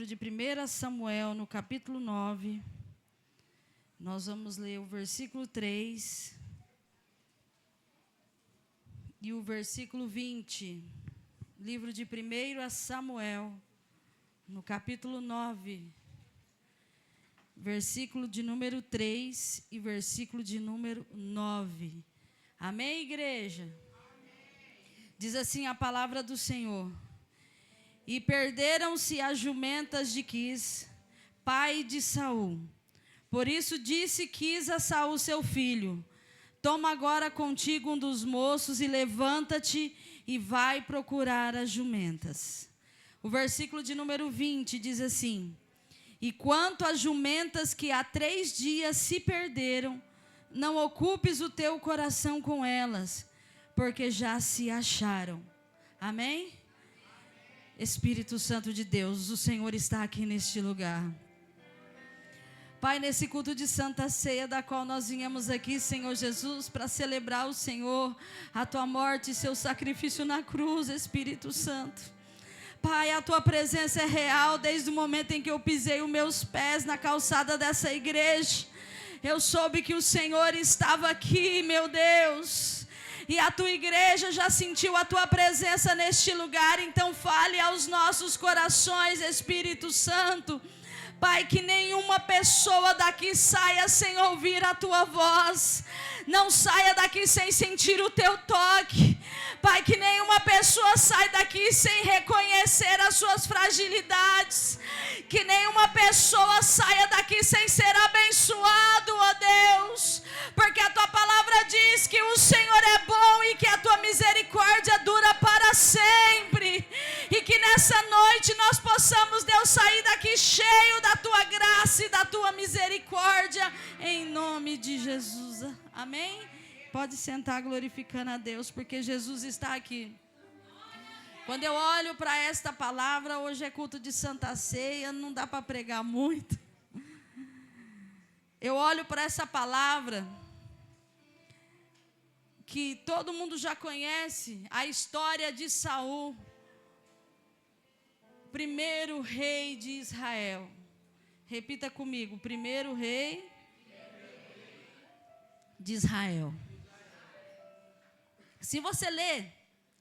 livro de 1 Samuel, no capítulo 9. Nós vamos ler o versículo 3 e o versículo 20. Livro de 1 Samuel, no capítulo 9, versículo de número 3 e versículo de número 9. Amém, igreja? Amém. Diz assim a palavra do Senhor: E perderam-se as jumentas de Quis, pai de Saul. Por isso disse Quis a Saul seu filho: Toma agora contigo um dos moços e levanta-te e vai procurar as jumentas. O versículo de número 20 diz assim: E quanto às jumentas que há 3 dias se perderam, não ocupes o teu coração com elas, porque já se acharam. Amém? Espírito Santo de Deus, o Senhor está aqui neste lugar. Pai, nesse culto de Santa Ceia, da qual nós viemos aqui, Senhor Jesus, para celebrar o Senhor, a Tua morte e Seu sacrifício na cruz, Espírito Santo. Pai, a Tua presença é real desde o momento em que eu pisei os meus pés na calçada dessa igreja. Eu soube que o Senhor estava aqui, meu Deus. E a Tua igreja já sentiu a Tua presença neste lugar. Então fale aos nossos corações, Espírito Santo. Pai, que nenhuma pessoa daqui saia sem ouvir a Tua voz. Não saia daqui sem sentir o Teu toque. Pai, que nenhuma pessoa saia daqui sem reconhecer as suas fragilidades. Que nenhuma pessoa saia daqui sem ser abençoado, ó Deus. Porque a Tua palavra diz que o Senhor é bom e que a Tua misericórdia dura para sempre. E que nessa noite nós possamos, Deus, sair daqui cheio da Tua graça e da Tua misericórdia, em nome de Jesus. Amém? Pode sentar glorificando a Deus, porque Jesus está aqui. Quando eu olho para esta palavra, hoje é culto de Santa Ceia, não dá para pregar muito. Eu olho para essa palavra, que todo mundo já conhece, a história de Saul, primeiro rei de Israel. Repita comigo: primeiro rei de Israel. Se você ler,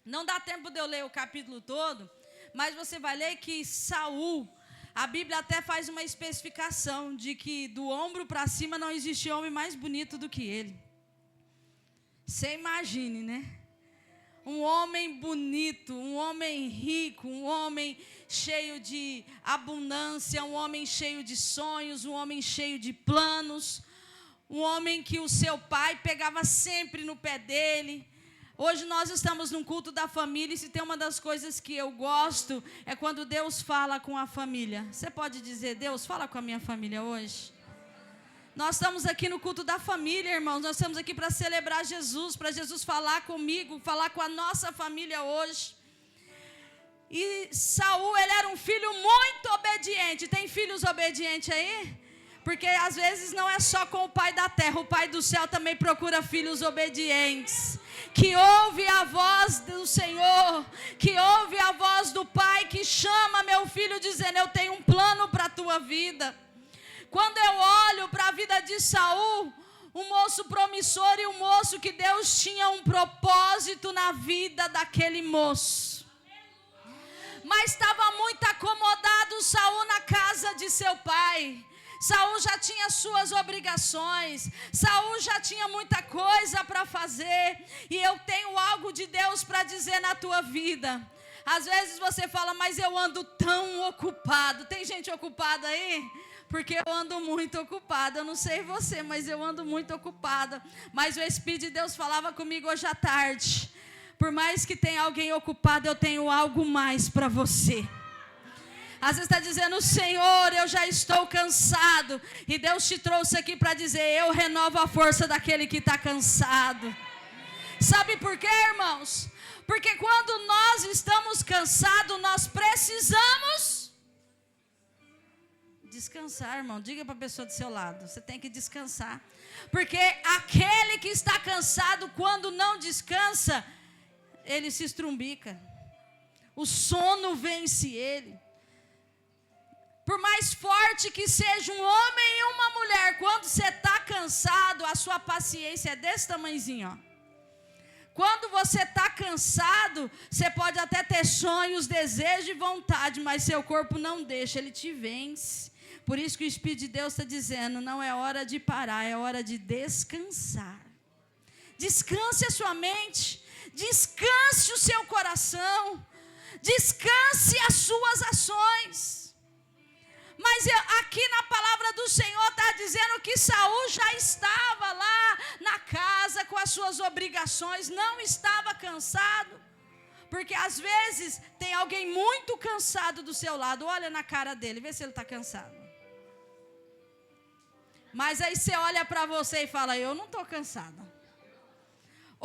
não dá tempo de eu ler o capítulo todo, mas você vai ler que Saul, a Bíblia até faz uma especificação de que do ombro para cima não existe homem mais bonito do que ele. Você imagine, né? Um homem bonito, um homem rico, um homem cheio de abundância, um homem cheio de sonhos, um homem cheio de planos, um homem que o seu pai pegava sempre no pé dele. Hoje nós estamos num culto da família, e se tem uma das coisas que eu gosto, é quando Deus fala com a família. Você pode dizer: Deus, fala com a minha família hoje? Nós estamos aqui no culto da família, irmãos. Nós estamos aqui para celebrar Jesus, para Jesus falar comigo, falar com a nossa família hoje. E Saul, ele era um filho muito obediente. Tem filhos obedientes aí? Porque às vezes não é só com o Pai da terra, o Pai do céu também procura filhos obedientes, que ouve a voz do Senhor, que ouve a voz do Pai, que chama meu filho dizendo: eu tenho um plano para a tua vida. Quando eu olho para a vida de Saul, um moço promissor e um moço que Deus tinha um propósito na vida daquele moço. Mas estava muito acomodado Saul na casa de seu pai. Saul já tinha suas obrigações, Saul já tinha muita coisa para fazer, e eu tenho algo de Deus para dizer na tua vida. Às vezes você fala: mas eu ando tão ocupado. Tem gente ocupada aí? Porque eu ando muito ocupada. Eu não sei você, mas eu ando muito ocupada. Mas o Espírito de Deus falava comigo hoje à tarde: por mais que tenha alguém ocupado, eu tenho algo mais para você. Às vezes está dizendo: Senhor, eu já estou cansado. E Deus te trouxe aqui para dizer: eu renovo a força daquele que está cansado. Sabe por quê, irmãos? Porque quando nós estamos cansados, nós precisamos descansar, irmão. Diga para a pessoa do seu lado: você tem que descansar. Porque aquele que está cansado, quando não descansa, ele se estrumbica. O sono vence ele. importe que seja um homem e uma mulher, quando você está cansado, a sua paciência é desse tamanhozinho, ó. Quando você está cansado, você pode até ter sonhos, desejos e vontade, mas seu corpo não deixa, ele te vence. Por isso que o Espírito de Deus está dizendo, não é hora de parar, é hora de descansar. Descanse a sua mente, descanse o seu coração, descanse as suas ações. Mas aqui na palavra do Senhor está dizendo que Saul já estava lá na casa com as suas obrigações, não estava cansado. Porque às vezes tem alguém muito cansado do seu lado, olha na cara dele, vê se ele está cansado. Mas aí você olha para você e fala, eu não estou cansada.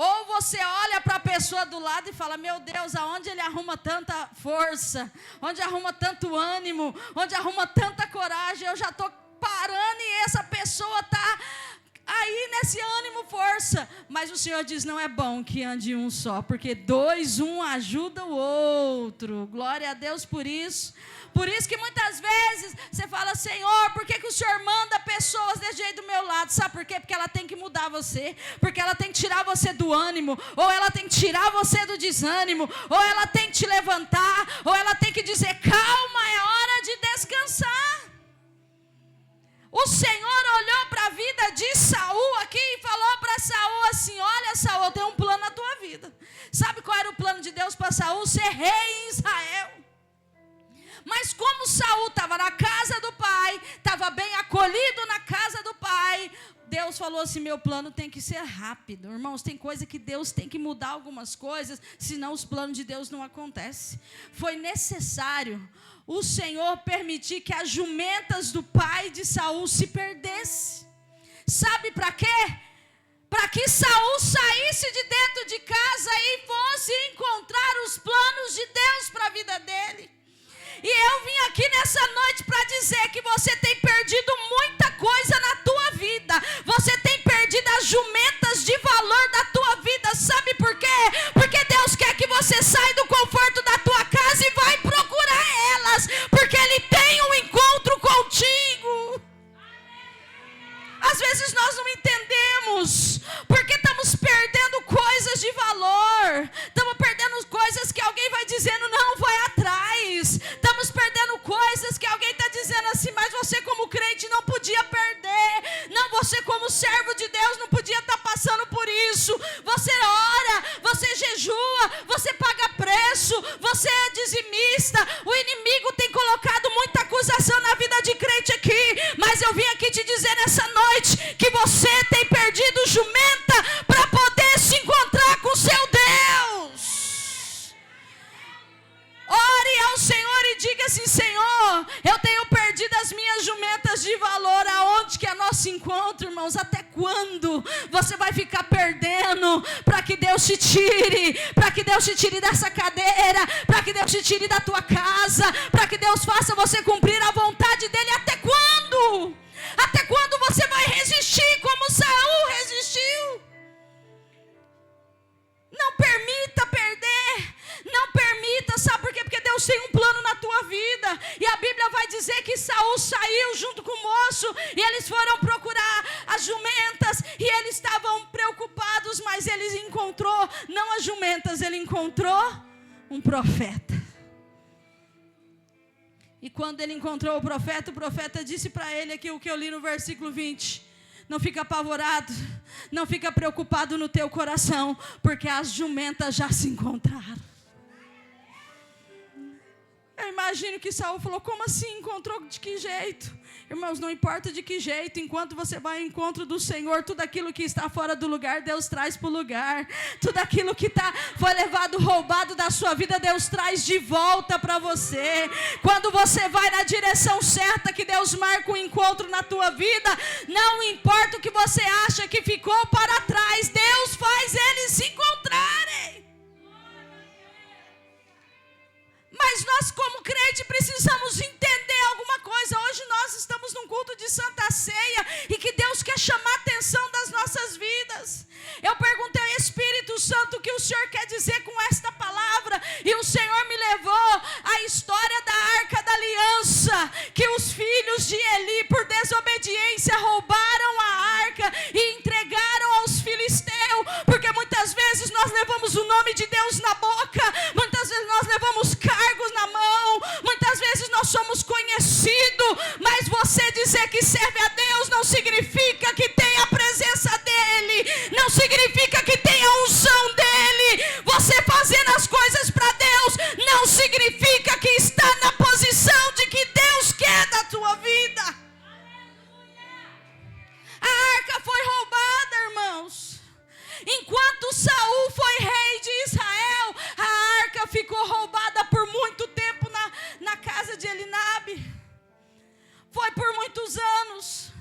Ou você olha para a pessoa do lado e fala, meu Deus, aonde ele arruma tanta força, onde arruma tanto ânimo, onde arruma tanta coragem, eu já estou parando e essa pessoa está aí nesse ânimo, força. Mas o Senhor diz, não é bom que ande um só, porque dois, um ajuda o outro. Glória a Deus por isso. Por isso que muitas vezes você fala, Senhor, por que o Senhor manda pessoas desse jeito do meu lado? Sabe por quê? Porque ela tem que mudar você, porque ela tem que tirar você do ânimo, ou ela tem que tirar você do desânimo, ou ela tem que te levantar, ou ela tem que dizer, calma, é hora de descansar. O Senhor olhou para a vida de Saul aqui e falou para Saul assim, olha Saul, eu tenho um plano na tua vida. Sabe qual era o plano de Deus para Saul? Ser rei em Israel. Mas como Saul estava na casa do pai, estava bem acolhido na casa do pai, Deus falou assim, meu plano tem que ser rápido. Irmãos, tem coisa que Deus tem que mudar algumas coisas, senão os planos de Deus não acontecem. Foi necessário o Senhor permitir que as jumentas do pai de Saul se perdessem. Sabe para quê? Para que Saul saísse de dentro de casa e fosse encontrar os planos de Deus para a vida dele. E eu vim aqui nessa noite para dizer que você tem perdido muita coisa na tua vida. Você tem perdido as jumentas de valor da tua vida. Sabe por quê? Porque Deus quer que você saia do conforto da tua casa e vai procurar elas. Porque Ele tem um encontro contigo. Às vezes nós não entendemos. Porque estamos perdendo coisas de valor. Estamos perdendo coisas que alguém vai dizendo, não, vai atrás. Estamos perdendo coisas que alguém está dizendo assim, mas você como crente não podia perder. Não, você como servo de Deus não podia estar passando por isso. Você ora, você jejua, você paga preço, você é dizimista. O inimigo tem colocado muita acusação na vida de crente aqui. Mas eu vim aqui te dizer nessa noite que você tem perdido jumenta para poder se encontrar com seu Deus. Ore ao Senhor e diga assim, Senhor, eu tenho perdido as minhas jumentas de valor. Aonde que é nosso encontro, irmãos? Até quando você vai ficar perdendo para que Deus te tire? Para que Deus te tire dessa cadeira? Para que Deus te tire da tua casa? Para que Deus faça você cumprir a vontade dEle? Até quando? Até quando você vai resistir como Saul resistiu? Não permita perder. Não permita, sabe por quê? Porque Deus tem um plano na tua vida. E a Bíblia vai dizer que Saul saiu junto com o moço. E eles foram procurar as jumentas. E eles estavam preocupados. Mas ele encontrou, não as jumentas, ele encontrou um profeta. E quando ele encontrou o profeta disse para ele aqui o que eu li no versículo 20. Não fica apavorado, não fica preocupado no teu coração, porque as jumentas já se encontraram. Eu imagino que Saul falou, como assim? Encontrou de que jeito? Irmãos, não importa de que jeito, enquanto você vai ao encontro do Senhor, tudo aquilo que está fora do lugar, Deus traz para o lugar. Tudo aquilo que foi levado, roubado da sua vida, Deus traz de volta para você. Quando você vai na direção certa, que Deus marca um encontro na tua vida, não importa o que você acha que ficou para trás, Deus faz eles se encontrarem. Mas nós como crente precisamos entender alguma coisa. Hoje nós estamos num culto de Santa Ceia e que Deus quer chamar a atenção das nossas vidas. Eu perguntei ao Espírito Santo o que o Senhor quer dizer com esta palavra. E o Senhor me levou à história da Arca da Aliança, que os filhos de desobediência roubaram a arca e entregaram aos filisteus, porque muitas vezes nós levamos o nome de Deus na boca, muitas vezes nós levamos cargos na mão, muitas vezes nós somos conhecidos, mas você dizer que serve a Deus não significa que tem a presença dEle, não significa que tem a unção dEle. Você fazendo as coisas para Deus não significa que está na posição de que Deus quer da tua vida. A arca foi roubada, irmãos. Enquanto Saul foi rei de Israel, a arca ficou roubada por muito tempo na casa de Elinabe. Foi por muitos anos.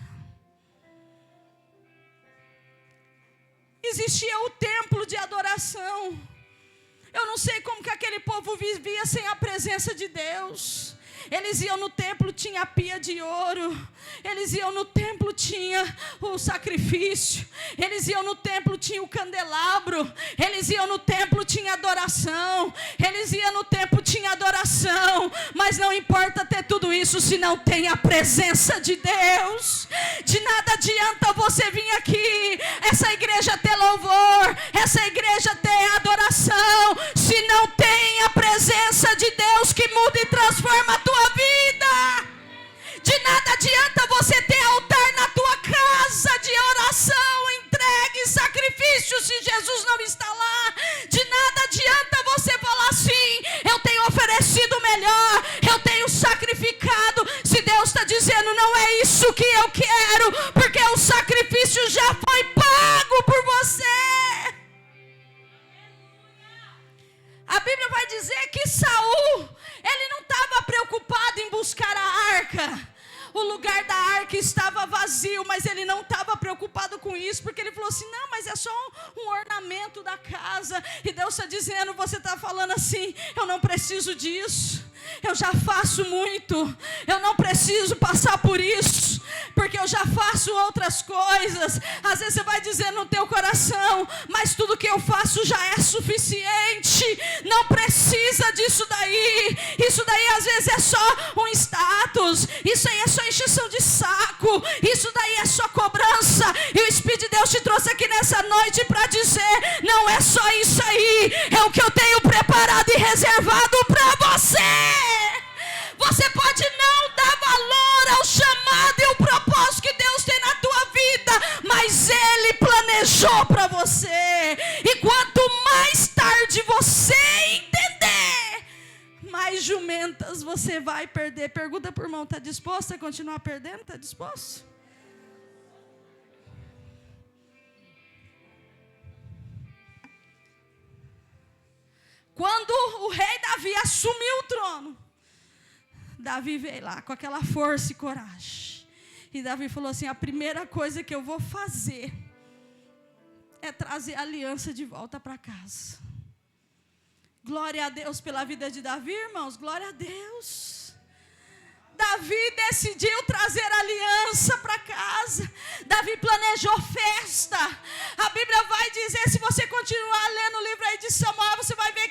Existia o templo de adoração. Eu não sei como que aquele povo vivia sem a presença de Deus. Eles iam no templo, tinha a pia de ouro. Eles iam no templo, tinha o sacrifício. Eles iam no templo, tinha o candelabro. Eles iam no templo, tinha adoração. Eles iam no templo, tinha adoração. Mas não importa ter tudo isso se não tem a presença de Deus. De nada adianta você vir aqui, essa igreja ter louvor, essa igreja ter adoração, se não tem a presença de Deus que muda e transforma a tua vida. De nada adianta você ter altar na tua casa de oração, entregue, sacrifício, se Jesus não está lá. De nada adianta você falar assim: eu tenho oferecido melhor, eu tenho sacrificado, se Deus está dizendo não é isso que eu quero, porque o sacrifício já foi pago por você. A Bíblia vai dizer que Saul, ele não estava preocupado em buscar a arca. O lugar da arca estava vazio, mas ele não estava preocupado com isso, porque ele falou assim: não, mas é só um ornamento da casa. E Deus está dizendo, você está falando assim: eu não preciso disso, eu já faço muito, eu não preciso passar por isso, porque eu já faço outras coisas. Às vezes você vai dizer no teu coração: mas tudo que eu faço já é suficiente, não precisa disso daí. Isso daí às vezes é só um status, isso aí é só encheção de saco, isso daí é só cobrança. E o Espírito de Deus te trouxe aqui nessa noite para dizer: não é só isso aí, é o que eu tenho preparado e reservado para você. Você pode não dar valor ao chamado e ao propósito que Deus tem na tua vida, mas Ele planejou para você. E quanto mais tarde você entender, mais jumentas você vai perder. Pergunta para o irmão: está disposto a continuar perdendo? Está disposto? Quando o rei Davi assumiu o trono, Davi veio lá com aquela força e coragem. E Davi falou assim: a primeira coisa que eu vou fazer é trazer a aliança de volta para casa. Glória a Deus pela vida de Davi, irmãos. Glória a Deus. Davi decidiu trazer a aliança para casa. Davi planejou festa. A Bíblia vai dizer, se você continuar lendo o livro aí de Samuel, você vai ver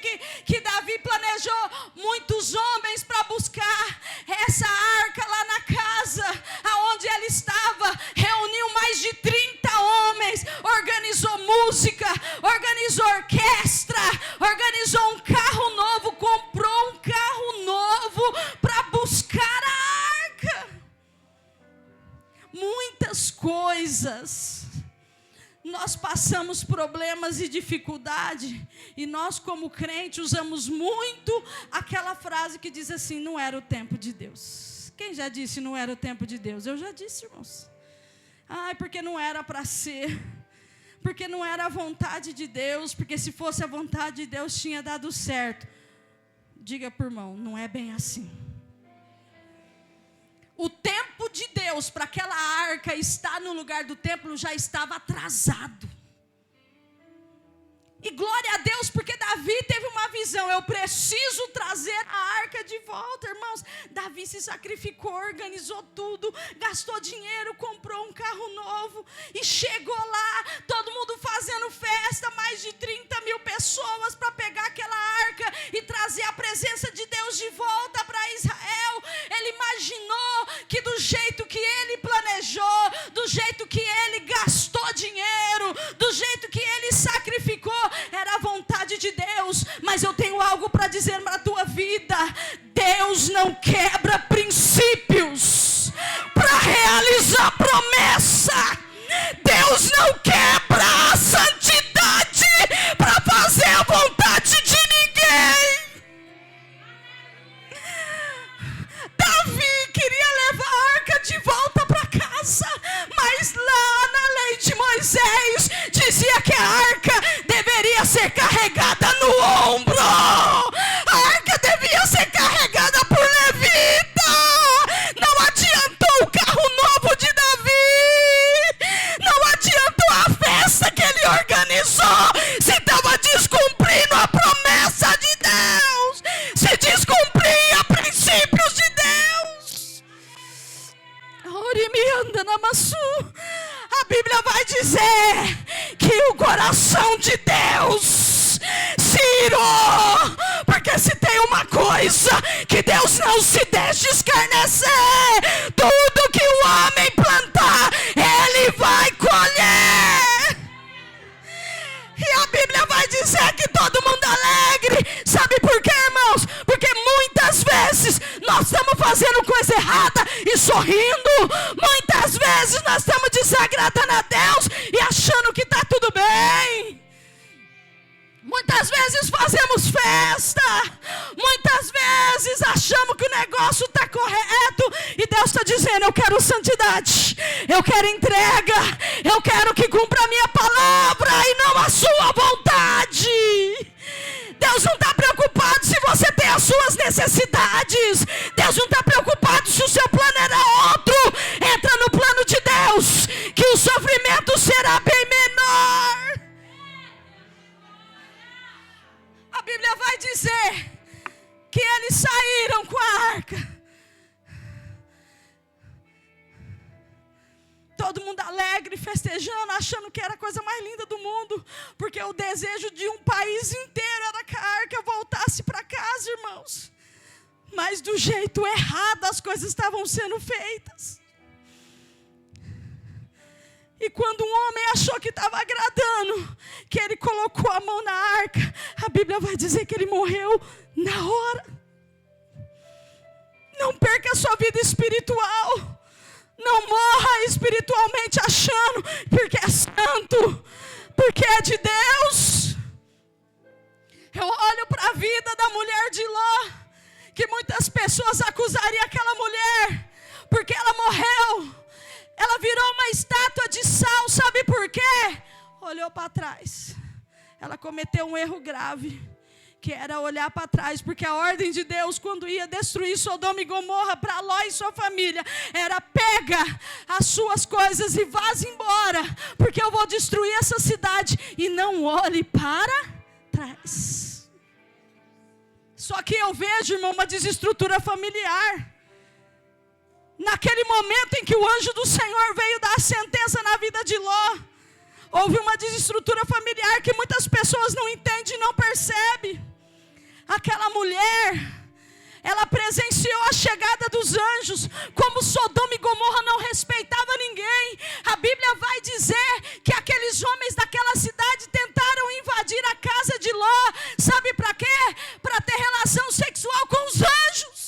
que Davi planejou muitos homens para buscar essa arca lá na casa aonde ela estava. Reuniu mais de 30 homens, organizou música, organizou orquestra, organizou um carro novo, comprou um carro novo para buscar a arca. Muitas coisas. Nós passamos problemas e dificuldade, e nós como crente usamos muito aquela frase que diz assim: não era o tempo de Deus. Quem já disse não era o tempo de Deus? Eu já disse, irmãos. Ai, porque não era para ser, porque não era a vontade de Deus, porque se fosse a vontade de Deus tinha dado certo. Diga para o irmão: não é bem assim. O tempo de Deus para aquela arca estar no lugar do templo já estava atrasado. E glória a Deus, porque Davi teve uma visão: eu preciso trazer a arca de volta, irmãos. Davi se sacrificou, organizou tudo, gastou dinheiro, comprou um carro novo e chegou lá, todo mundo fazendo festa, mais de 30 mil pessoas para pegar aquela arca e trazer a presença de Deus de volta para Israel. Ele imaginou que do jeito que ele planejou, não quebra princípios para realizar promessa. Deus não quebra a santidade para fazer a vontade de ninguém. Davi queria levar a arca de volta para casa, mas lá na lei de Moisés dizia que a arca deveria ser carregada no ombro. A arca devia ser carregada por levita. Não adiantou o carro novo de Davi, não adiantou a festa que ele organizou, se estava descumprindo a promessa de Deus, se descumpria princípios de Deus. A Bíblia vai dizer que o coração de Deus se irou, porque se tem uma coisa que Deus não se deixa escarnecer, tudo que o homem plantar, ele vai colher. E a Bíblia vai dizer que todo mundo alegre. Sabe por quê, irmãos? Porque muitas vezes nós estamos fazendo coisa errada e sorrindo. Muitas vezes nós estamos desagradando a Deus e achando que está tudo bem. Muitas vezes fazemos festa. Muitas vezes achamos que o negócio está correto. E Deus está dizendo: eu quero santidade, eu quero entrega, eu quero que cumpra a minha palavra e não a sua vontade. Deus não está preocupado se você tem as suas necessidades. Deus não está preocupado se o seu plano era outro. Entra no plano de Deus, que o sofrimento será bem menor. A Bíblia vai dizer que eles saíram com a arca. Todo mundo alegre, festejando, achando que era a coisa mais linda do mundo, porque o desejo de um país inteiro era que a arca voltasse para casa, irmãos. Mas do jeito errado as coisas estavam sendo feitas. E quando um homem achou que estava agradando, que ele colocou a mão na arca, a Bíblia vai dizer que ele morreu na hora. Não perca a sua vida espiritual. Não morra espiritualmente achando porque é santo, porque é de Deus. Eu olho para a vida da mulher de Ló, que muitas pessoas acusariam aquela mulher, porque ela morreu. Ela virou uma estátua de sal, sabe por quê? Olhou para trás. Ela cometeu um erro grave, que era olhar para trás, porque a ordem de Deus, quando ia destruir Sodoma e Gomorra para Ló e sua família, era: pega as suas coisas e vá embora, porque eu vou destruir essa cidade, e não olhe para trás. Só que eu vejo, irmão, uma desestrutura familiar. Naquele momento em que o anjo do Senhor veio dar a sentença na vida de Ló, houve uma desestrutura familiar que muitas pessoas não entendem e não percebem. Aquela mulher, ela presenciou a chegada dos anjos. Como Sodoma e Gomorra não respeitava ninguém, a Bíblia vai dizer que aqueles homens daquela cidade tentaram invadir a casa de Ló. Sabe para quê? Para ter relação sexual com os anjos.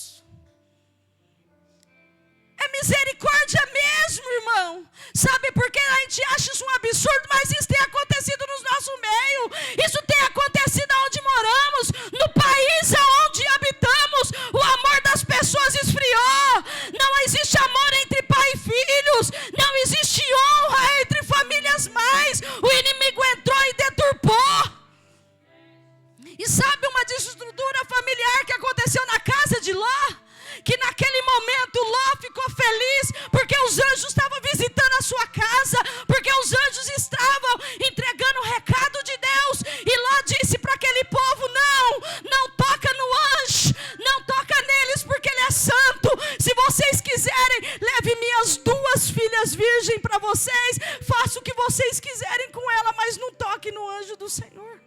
É misericórdia mesmo, irmão. Sabe por que a gente acha isso um absurdo? Mas isso tem acontecido no nosso meio. Isso tem acontecido onde moramos, no país onde habitamos. O amor das pessoas esfriou. Não existe amor entre pai e filhos. Não existe honra entre famílias mais. O inimigo entrou e deturpou. E sabe uma desestrutura familiar que aconteceu na casa de Ló? Que naquele momento Ló ficou feliz, porque os anjos estavam visitando a sua casa, porque os anjos estavam entregando o recado de Deus. E Ló disse para aquele povo: não toca no anjo, não toca neles, porque ele é santo. Se vocês quiserem, leve minhas 2 filhas virgens para vocês, faça o que vocês quiserem com ela, mas não toque no anjo do Senhor.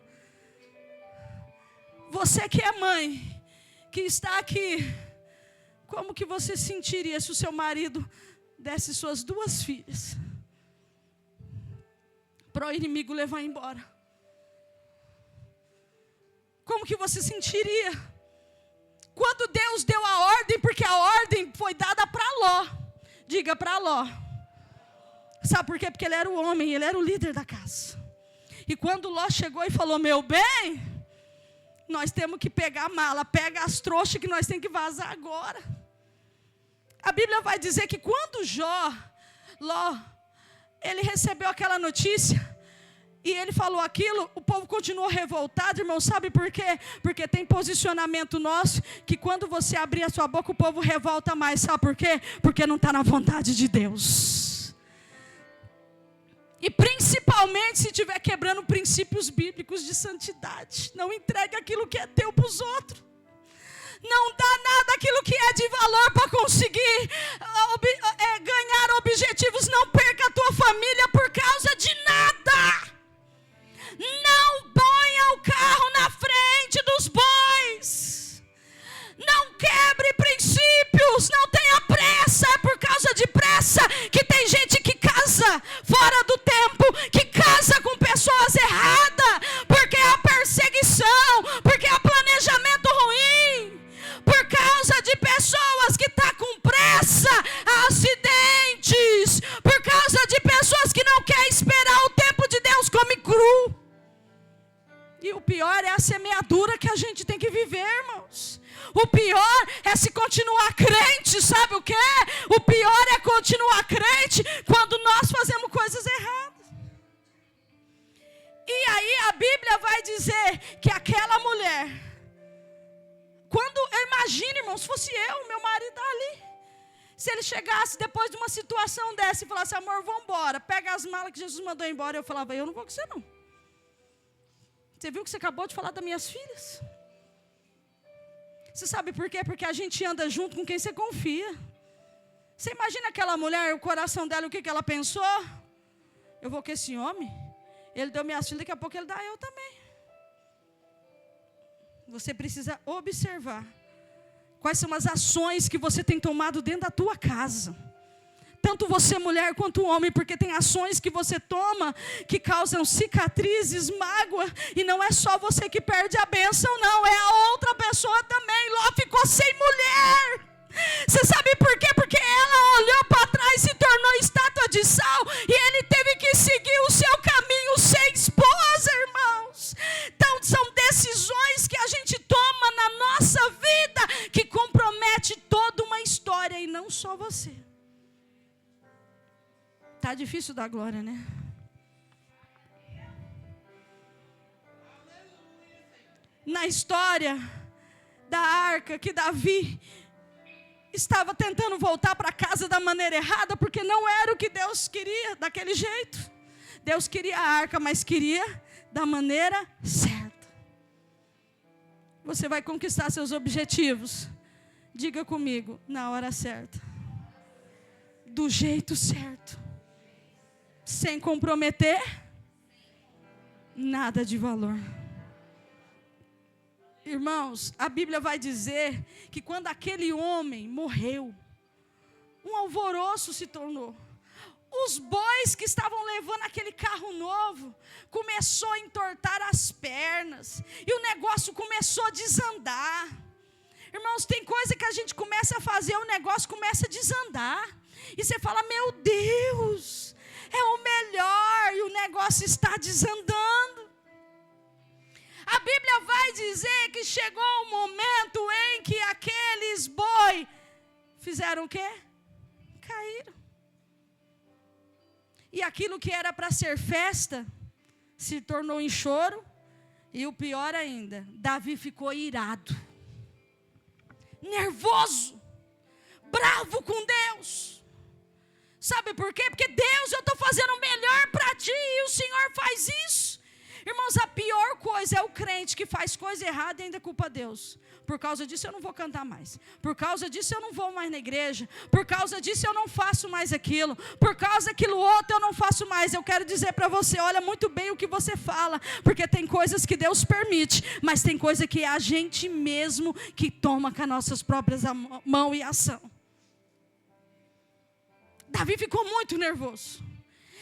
Você que é mãe, que está aqui, como que você sentiria se o seu marido desse suas 2 filhas para o inimigo levar embora? Como que você sentiria? Quando Deus deu a ordem, porque a ordem foi dada para Ló. Diga para Ló. Sabe por quê? Porque ele era o homem, ele era o líder da casa. E quando Ló chegou e falou, meu bem, nós temos que pegar a mala, pega as trouxas que nós temos que vazar agora. A Bíblia vai dizer que quando Ló, ele recebeu aquela notícia, e ele falou aquilo, o povo continuou revoltado, irmão, sabe por quê? Porque tem posicionamento nosso, que quando você abrir a sua boca, o povo revolta mais, sabe por quê? Porque não está na vontade de Deus. E principalmente se estiver quebrando princípios bíblicos de santidade. Não entregue aquilo que é teu para os outros. Não dá nada aquilo que é de valor para conseguir ganhar objetivos. Não perca a tua família por causa de nada. Não ponha o carro na frente dos bois. Não quebre princípios. Não tenha pressa. É por causa de pressa que tem gente que casa fora do tempo, que casa com pessoas erradas, porque é a perseguição, porque é o planejamento ruim, por causa de pessoas que estão com pressa, acidentes, por causa de pessoas que não querem esperar o tempo de Deus, come cru. E o pior é a semeadura que a gente tem que viver, irmãos. O pior é se continuar crente, sabe o que é? O pior é continuar crente quando nós fazemos coisas erradas. E aí a Bíblia vai dizer que aquela mulher, quando, imagine, irmão, se fosse eu, meu marido está ali. Se ele chegasse depois de uma situação dessa e falasse, amor, vamos embora, pega as malas que Jesus mandou embora. Eu falava, eu não vou com você não. Você viu que você acabou de falar das minhas filhas? Você sabe por quê? Porque a gente anda junto com quem você confia. Você imagina aquela mulher, o coração dela, o que ela pensou? Eu vou com esse homem? Ele deu minhas filhas, daqui a pouco ele dá eu também. Você precisa observar quais são as ações que você tem tomado dentro da tua casa. Tanto você mulher quanto homem, porque tem ações que você toma que causam cicatrizes, mágoa, e não é só você que perde a bênção, não, é a outra pessoa também. Ló ficou sem mulher. Você sabe por quê? Porque ela olhou para trás e se tornou estátua de sal, e ele teve que seguir o seu caminho sem esposa, irmãos. Então são decisões que a gente toma na nossa vida que compromete toda uma história, e não só você. Tá difícil dar glória, né? Na história da arca, que Davi estava tentando voltar para casa da maneira errada, porque não era o que Deus queria daquele jeito. Deus queria a arca, mas queria da maneira certa. Você vai conquistar seus objetivos. Diga comigo, na hora certa. Do jeito certo. Sem comprometer nada de valor. Irmãos, a Bíblia vai dizer que quando aquele homem morreu, um alvoroço se tornou. Os bois que estavam levando aquele carro novo começou a entortar as pernas, e o negócio começou a desandar. Irmãos, tem coisa que a gente começa a fazer, o negócio começa a desandar, e você fala, meu Deus, é o melhor, e o negócio está desandando. A Bíblia vai dizer que chegou um momento em que aqueles boi fizeram o quê? Caíram. E aquilo que era para ser festa se tornou em choro. E o pior ainda, Davi ficou irado, nervoso, bravo com Deus. Sabe por quê? Porque Deus, eu estou fazendo o melhor para ti e o Senhor faz isso. Irmãos, a pior coisa é o crente que faz coisa errada e ainda culpa Deus. Por causa disso eu não vou cantar mais. Por causa disso eu não vou mais na igreja. Por causa disso eu não faço mais aquilo. Por causa daquilo outro eu não faço mais. Eu quero dizer para você, olha muito bem o que você fala. Porque tem coisas que Deus permite, mas tem coisa que é a gente mesmo que toma com as nossas próprias mãos e ação. Davi ficou muito nervoso.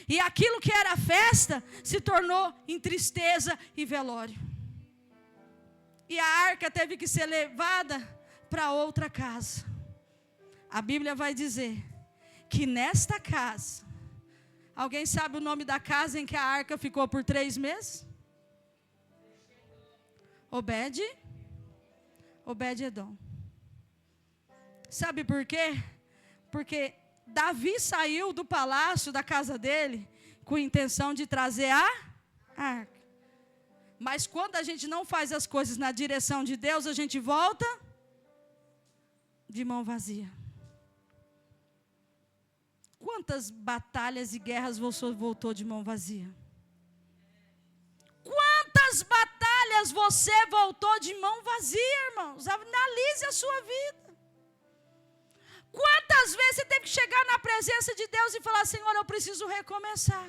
E aquilo que era festa se tornou em tristeza e velório. E a arca teve que ser levada para outra casa. A Bíblia vai dizer que nesta casa, alguém sabe o nome da casa em que a arca ficou por 3 meses? Obed-Edom. Sabe por quê? Porque Davi saiu do palácio da casa dele com a intenção de trazer a arca. Mas quando a gente não faz as coisas na direção de Deus, a gente volta de mão vazia. Quantas batalhas e guerras você voltou de mão vazia? Quantas batalhas você voltou de mão vazia, irmãos? Analise a sua vida. Quantas vezes você teve que chegar na presença de Deus e falar: Senhor, eu preciso recomeçar.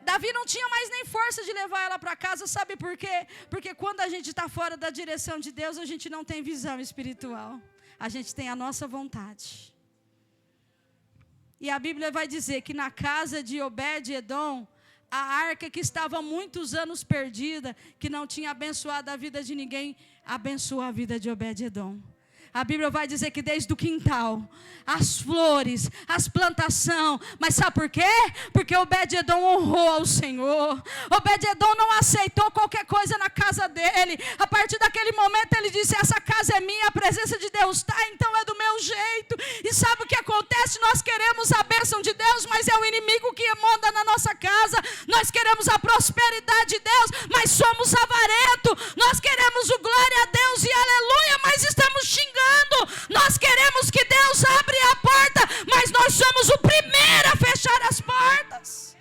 Davi não tinha mais nem força de levar ela para casa, sabe por quê? Porque quando a gente está fora da direção de Deus, a gente não tem visão espiritual. A gente tem a nossa vontade. E a Bíblia vai dizer que na casa de Obed-Edom, a arca que estava há muitos anos perdida, que não tinha abençoado a vida de ninguém, abençoou a vida de Obed-Edom. A Bíblia vai dizer que desde o quintal, as flores, as plantações, mas sabe por quê? Porque Obed-Edom honrou ao Senhor. Obed-Edom não aceitou qualquer coisa na casa dele. A partir daquele momento ele disse: essa casa é minha, a presença de Deus está, então é do meu jeito. E sabe o que acontece? Nós queremos a bênção de Deus, mas é o inimigo que manda na nossa casa. Nós queremos a prosperidade de Deus, mas somos avarentos. Nós queremos o glória a Deus e aleluia, mas estamos xingando. Nós queremos que Deus abra a porta, mas nós somos o primeiro a fechar as portas.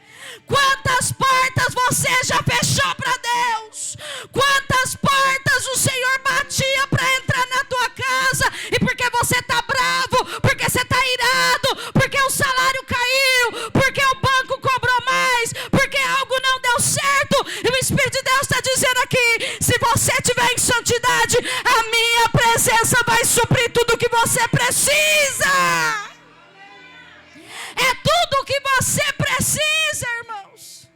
Quantas portas você já fechou para Deus? Quantas portas o Senhor batia para entrar na tua casa? E porque você está bravo, porque você está irado, porque o salário caiu, porque o banco cobrou mais, porque algo não deu certo. E o Espírito de Deus está dizendo aqui: se você estiver em santidade, a minha presença vai suprir tudo o que você precisa. É tudo o que você precisa, irmãos.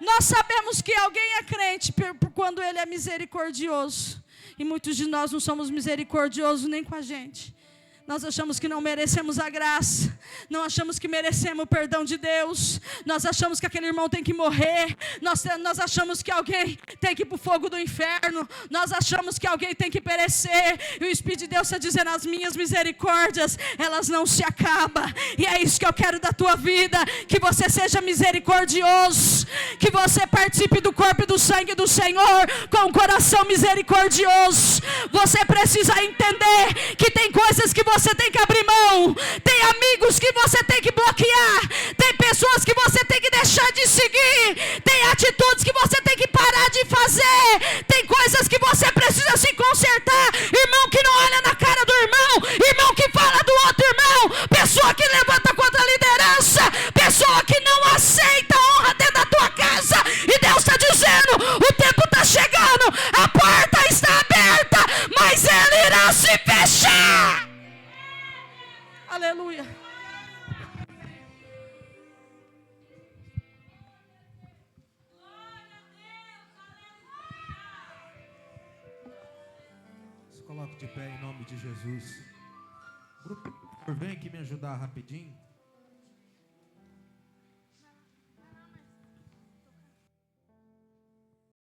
Nós sabemos que alguém é crente quando ele é misericordioso. E muitos de nós não somos misericordiosos nem com a gente. Nós achamos que não merecemos a graça. Não achamos que merecemos o perdão de Deus. Nós achamos que aquele irmão tem que morrer. Nós achamos que alguém tem que ir para o fogo do inferno. Nós achamos que alguém tem que perecer. E o Espírito de Deus está dizendo: as minhas misericórdias, elas não se acabam. E é isso que eu quero da tua vida. Que você seja misericordioso. Que você participe do corpo e do sangue do Senhor com um coração misericordioso. Você precisa entender que tem coisas que você tem que abrir mão, tem amigos que você tem que bloquear, tem pessoas que você tem que deixar de seguir, tem atitudes que você tem que parar de fazer, tem coisas que você precisa se consertar. Irmão que não olha na cara do irmão, irmão que fala do outro irmão, pessoa que levanta contra a liderança, pessoa que não aceita honra dentro da tua casa. E Deus está dizendo: o tempo está chegando, a porta está aberta, mas ela irá se fechar. Aleluia. Se coloque de pé em nome de Jesus. Grupo, vem aqui me ajudar rapidinho.